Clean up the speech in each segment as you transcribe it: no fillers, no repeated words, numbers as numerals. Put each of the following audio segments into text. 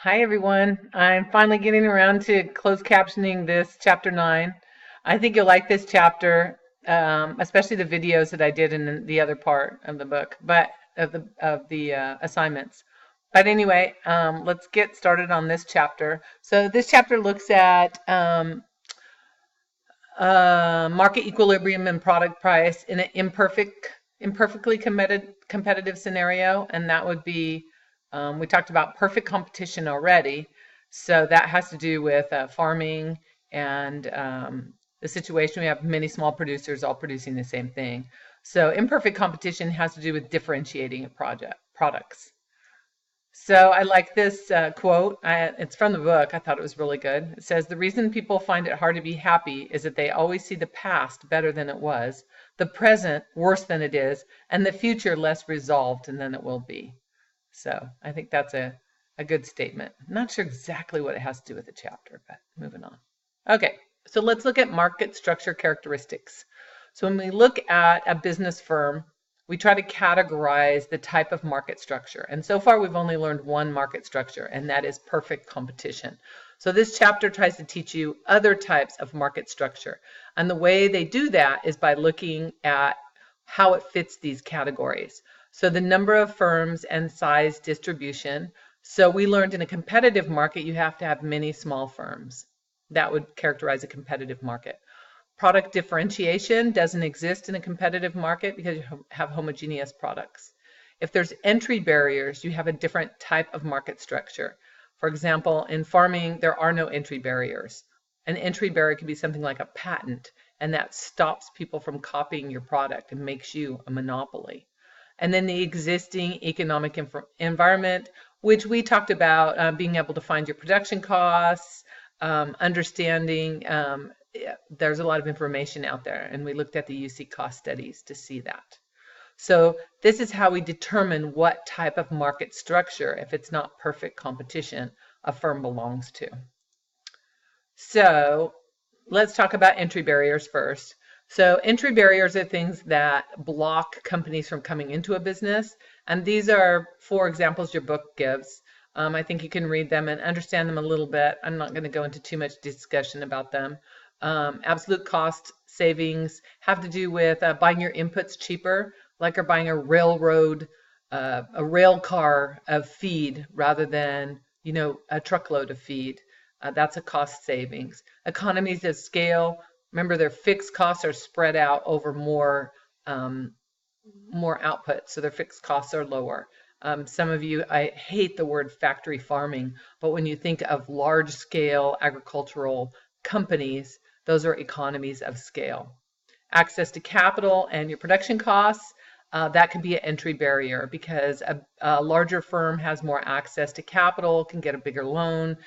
Hi, everyone. I'm finally getting around to closed captioning this chapter 9. I think you'll like this chapter, especially the videos that I did in the other part of the book, but of the assignments. But anyway, let's get started on this chapter. So this chapter looks at market equilibrium and product price in an imperfectly competitive scenario, and that would be we talked about perfect competition already, so that has to do with farming and the situation we have many small producers all producing the same thing. So imperfect competition has to do with differentiating a products. So I like this quote. It's from the book. I thought it was really good. It says, "The reason people find it hard to be happy is that they always see the past better than it was, the present worse than it is, and the future less resolved than it will be." So I think that's a good statement. I'm not sure exactly what it has to do with the chapter, but moving on. Okay, so let's look at market structure characteristics. So when we look at a business firm, we try to categorize the type of market structure. And so far, we've only learned one market structure, and that is perfect competition. So this chapter tries to teach you other types of market structure. And the way they do that is by looking at how it fits these categories. So the number of firms and size distribution. So we learned in a competitive market, you have to have many small firms. That would characterize a competitive market. Product differentiation doesn't exist in a competitive market because you have homogeneous products. If there's entry barriers, you have a different type of market structure. For example, in farming, there are no entry barriers. An entry barrier could be something like a patent, and that stops people from copying your product and makes you a monopoly. And then the existing economic environment, which we talked about, being able to find your production costs, understanding there's a lot of information out there, and we looked at the UC cost studies to see that. So this is how we determine what type of market structure, if it's not perfect competition, a firm belongs to. So let's talk about entry barriers first. So entry barriers are things that block companies from coming into a business. And these are 4 examples your book gives. I think you can read them and understand them a little bit. I'm not going to go into too much discussion about them. Absolute cost savings have to do with buying your inputs cheaper, like you're buying a rail car of feed rather than, a truckload of feed. That's a cost savings. Economies of scale. Remember, their fixed costs are spread out over more output, so their fixed costs are lower. Some of you, I hate the word factory farming, but when you think of large-scale agricultural companies, those are economies of scale. Access to capital and your production costs, that can be an entry barrier because a larger firm has more access to capital, can get a bigger loan,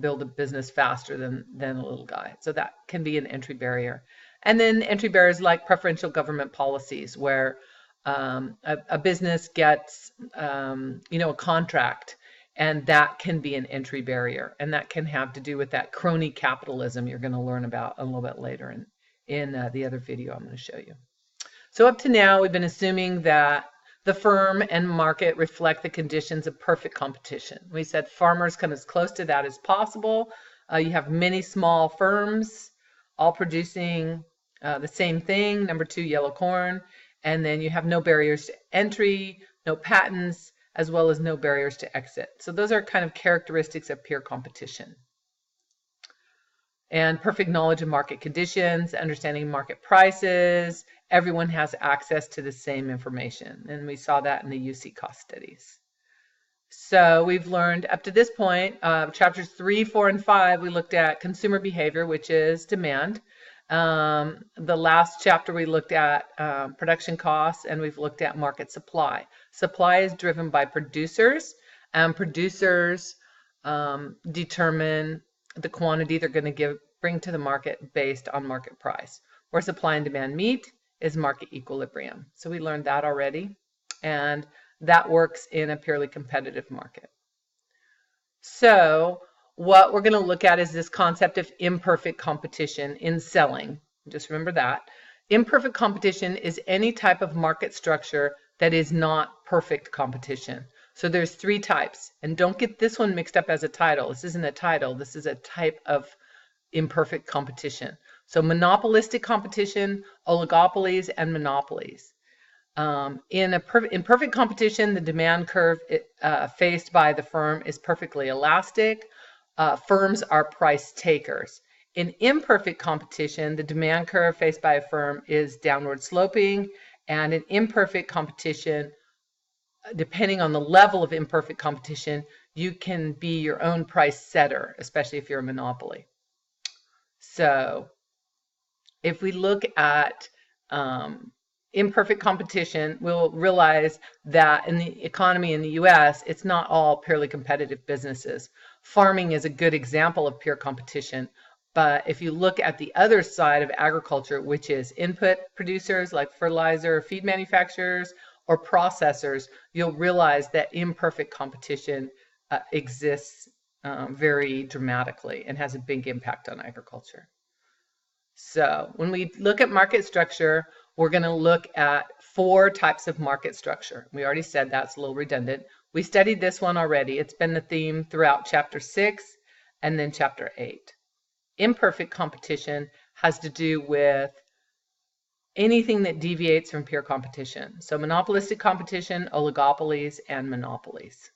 build a business faster than a little guy. So that can be an entry barrier. And then entry barriers like preferential government policies, where a business gets, a contract, and that can be an entry barrier. And that can have to do with that crony capitalism you're going to learn about a little bit later in the other video I'm going to show you. So up to now, we've been assuming that the firm and market reflect the conditions of perfect competition. We said farmers come as close to that as possible. You have many small firms all producing the same thing, number 2, yellow corn, and then you have no barriers to entry, no patents, as well as no barriers to exit. So those are kind of characteristics of peer competition. And perfect knowledge of market conditions, understanding market prices. Everyone has access to the same information, and we saw that in the UC cost studies. So we've learned up to this point, chapters 3, 4, and 5, we looked at consumer behavior, which is demand. The last chapter we looked at production costs, and we've looked at market supply. Supply is driven by producers, and producers determine the quantity they're going to bring to the market based on market price. Where supply and demand meet is market equilibrium. So we learned that already, and that works in a purely competitive market. So what we're going to look at is this concept of imperfect competition in selling. Just remember that. Imperfect competition is any type of market structure that is not perfect competition. So there's three types, and don't get this one mixed up as a title. This isn't a title. This is a type of imperfect competition. So monopolistic competition, oligopolies, and monopolies. In perfect competition, the demand curve faced by the firm is perfectly elastic. Firms are price takers. In imperfect competition, the demand curve faced by a firm is downward sloping, and in imperfect competition, depending on the level of imperfect competition, you can be your own price setter, especially if you're a monopoly. So if we look at imperfect competition, we'll realize that in the economy in the US, it's not all purely competitive businesses. Farming is a good example of pure competition. But if you look at the other side of agriculture, which is input producers like fertilizer, feed manufacturers, or processors, you'll realize that imperfect competition exists very dramatically and has a big impact on agriculture. So when we look at market structure, we're going to look at 4 types of market structure. We already said that's a little redundant. We studied this one already. It's been the theme throughout Chapter 6 and then Chapter 8. Imperfect competition has to do with anything that deviates from pure competition. So monopolistic competition, oligopolies, and monopolies.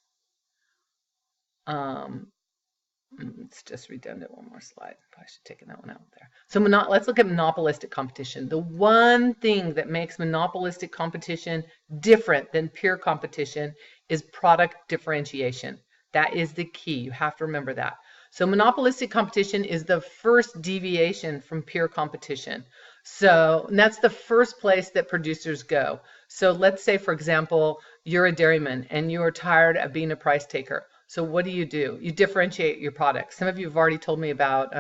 It's just redundant. One more slide. I should have taken that one out there. So let's look at monopolistic competition. The one thing that makes monopolistic competition different than pure competition is product differentiation. That is the key. You have to remember that. So monopolistic competition is the first deviation from pure competition. So that's the first place that producers go. So let's say, for example, you're a dairyman and you are tired of being a price taker. So what do? You differentiate your product. Some of you have already told me about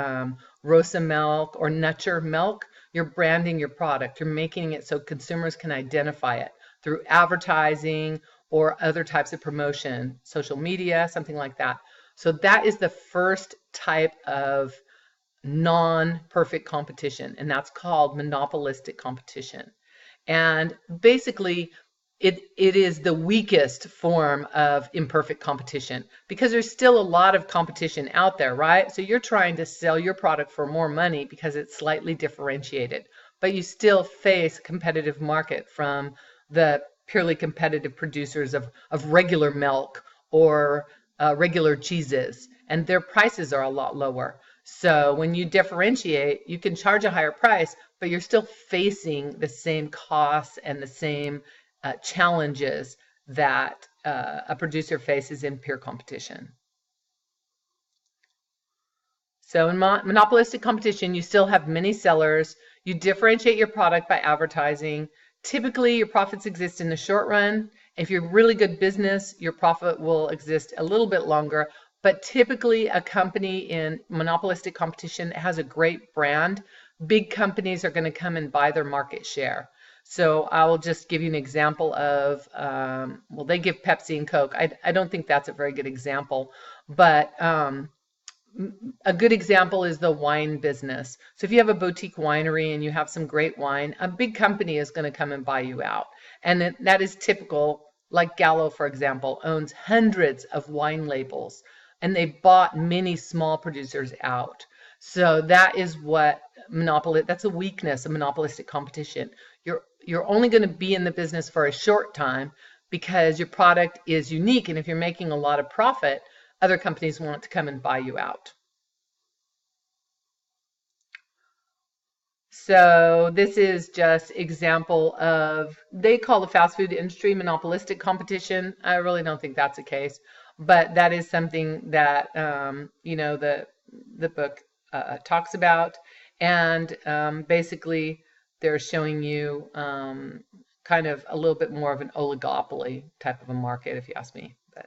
Rosa milk or Nutcher milk. You're branding your product. You're making it so consumers can identify it through advertising or other types of promotion, social media, something like that. So that is the first type of non-perfect competition, and that's called monopolistic competition. And basically, it is the weakest form of imperfect competition because there's still a lot of competition out there, right? So you're trying to sell your product for more money because it's slightly differentiated, but you still face a competitive market from the purely competitive producers of regular milk or regular cheeses, and their prices are a lot lower. So when you differentiate, you can charge a higher price, but you're still facing the same costs and the same challenges that a producer faces in pure competition. So in monopolistic competition, you still have many sellers. You differentiate your product by advertising. Typically, your profits exist in the short run. If you're really good business, your profit will exist a little bit longer. But typically, a company in monopolistic competition has a great brand. Big companies are going to come and buy their market share. So I will just give you an example of, well, they give Pepsi and Coke. I don't think that's a very good example, but a good example is the wine business. So if you have a boutique winery and you have some great wine, a big company is going to come and buy you out. And that is typical, like Gallo, for example, owns hundreds of wine labels, and they bought many small producers out. So that is what that's a weakness of monopolistic competition. You're only going to be in the business for a short time because your product is unique, and if you're making a lot of profit, other companies want to come and buy you out. So this is just example of, they call the fast food industry monopolistic competition. I really don't think that's the case, but that is something that the book talks about, and basically they're showing you kind of a little bit more of an oligopoly type of a market, if you ask me. But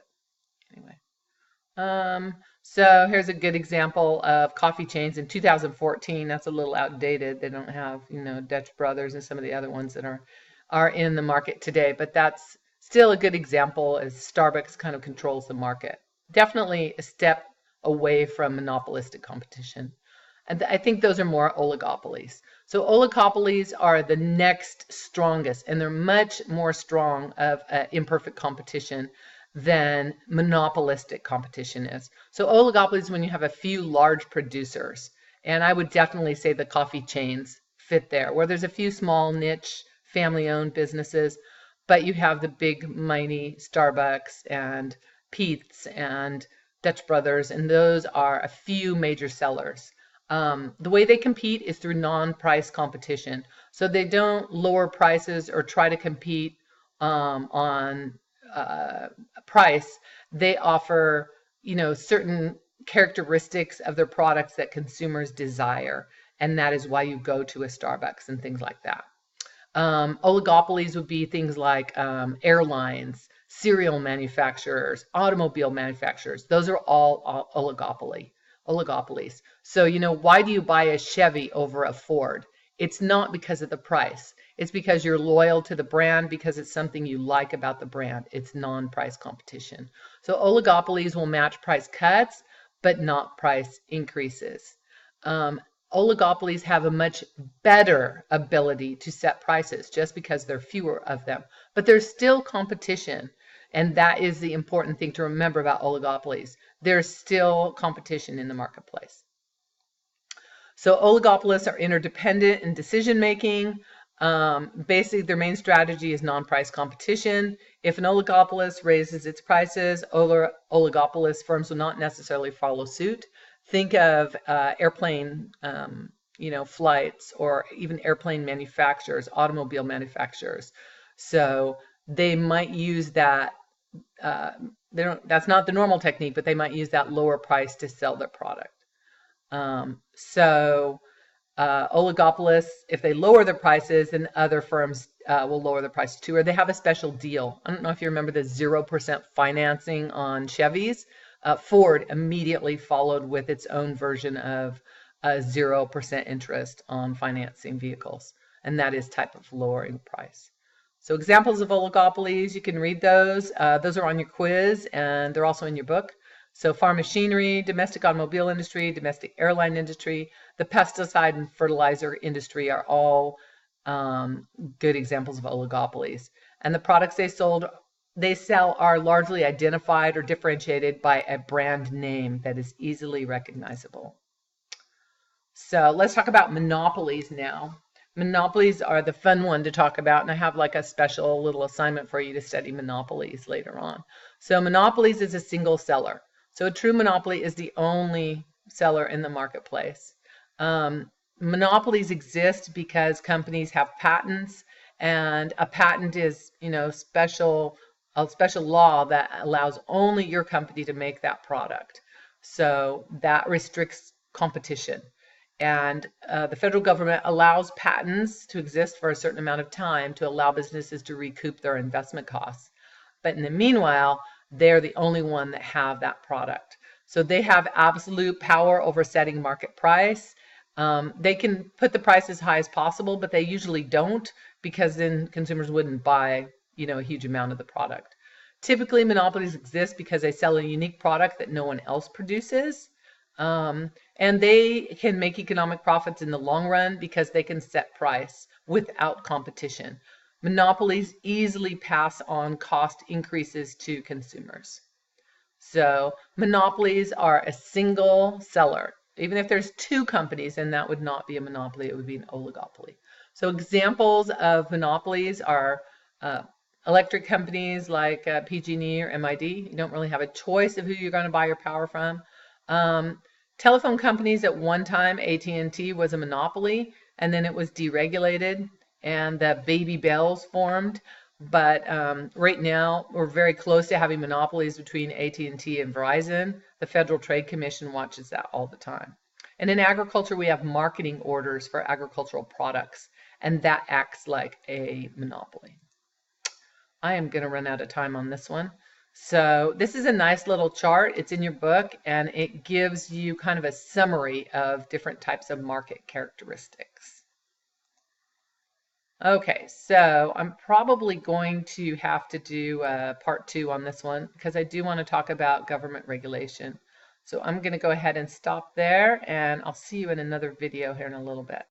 anyway, so here's a good example of coffee chains in 2014. That's a little outdated. They don't have Dutch Brothers and some of the other ones that are in the market today, but that's still a good example as Starbucks kind of controls the market. Definitely a step away from monopolistic competition. And I think those are more oligopolies. So oligopolies are the next strongest, and they're much more strong of imperfect competition than monopolistic competition is. So oligopoly is when you have a few large producers. And I would definitely say the coffee chains fit there, where there's a few small niche family-owned businesses, but you have the big mighty Starbucks and Peet's and Dutch Brothers, and those are a few major sellers. The way they compete is through non-price competition. So they don't lower prices or try to compete on price. They offer, certain characteristics of their products that consumers desire, and that is why you go to a Starbucks and things like that. Oligopolies would be things like airlines, cereal manufacturers, automobile manufacturers. Those are all oligopolies. So, why do you buy a Chevy over a Ford? It's not because of the price. It's because you're loyal to the brand, because it's something you like about the brand. It's non-price competition. So oligopolies will match price cuts, but not price increases. Oligopolies have a much better ability to set prices just because there are fewer of them. But there's still competition, and that is the important thing to remember about oligopolies. There's still competition in the marketplace. So oligopolists are interdependent in decision making. Basically, their main strategy is non-price competition. If an oligopolist raises its prices, oligopolist firms will not necessarily follow suit. Think of airplane, flights, or even airplane manufacturers, automobile manufacturers. So they might use that. That's not the normal technique, but they might use that lower price to sell their product. Oligopolists, if they lower their prices, then other firms will lower their prices too, or they have a special deal. I don't know if you remember the 0% financing on Chevys. Ford immediately followed with its own version of 0% interest on financing vehicles, and that is type of lowering price. So examples of oligopolies, you can read those. Those are on your quiz, and they're also in your book. So farm machinery, domestic automobile industry, domestic airline industry, the pesticide and fertilizer industry are all good examples of oligopolies. And the products they sell are largely identified or differentiated by a brand name that is easily recognizable. So let's talk about monopolies now. Monopolies are the fun one to talk about, and I have like a special little assignment for you to study monopolies later on. So monopolies is a single seller. So a true monopoly is the only seller in the marketplace. Monopolies exist because companies have patents, and a patent is, a special law that allows only your company to make that product. So that restricts competition. And the federal government allows patents to exist for a certain amount of time to allow businesses to recoup their investment costs. But in the meanwhile, they're the only one that have that product. So they have absolute power over setting market price. They can put the price as high as possible, but they usually don't, because then consumers wouldn't buy, a huge amount of the product. Typically, monopolies exist because they sell a unique product that no one else produces. And they can make economic profits in the long run because they can set price without competition. Monopolies easily pass on cost increases to consumers. So monopolies are a single seller. Even if there's two companies, then that would not be a monopoly, it would be an oligopoly. So examples of monopolies are electric companies like PG&E or MID. You don't really have a choice of who you're going to buy your power from. Telephone companies, at one time, AT&T was a monopoly, and then it was deregulated, and the baby bells formed. But right now, we're very close to having monopolies between AT&T and Verizon. The Federal Trade Commission watches that all the time. And in agriculture, we have marketing orders for agricultural products, and that acts like a monopoly. I am going to run out of time on this one. So this is a nice little chart. It's in your book, and it gives you kind of a summary of different types of market characteristics. Okay, so I'm probably going to have to do part 2 on this one, because I do want to talk about government regulation. So I'm going to go ahead and stop there, and I'll see you in another video here in a little bit.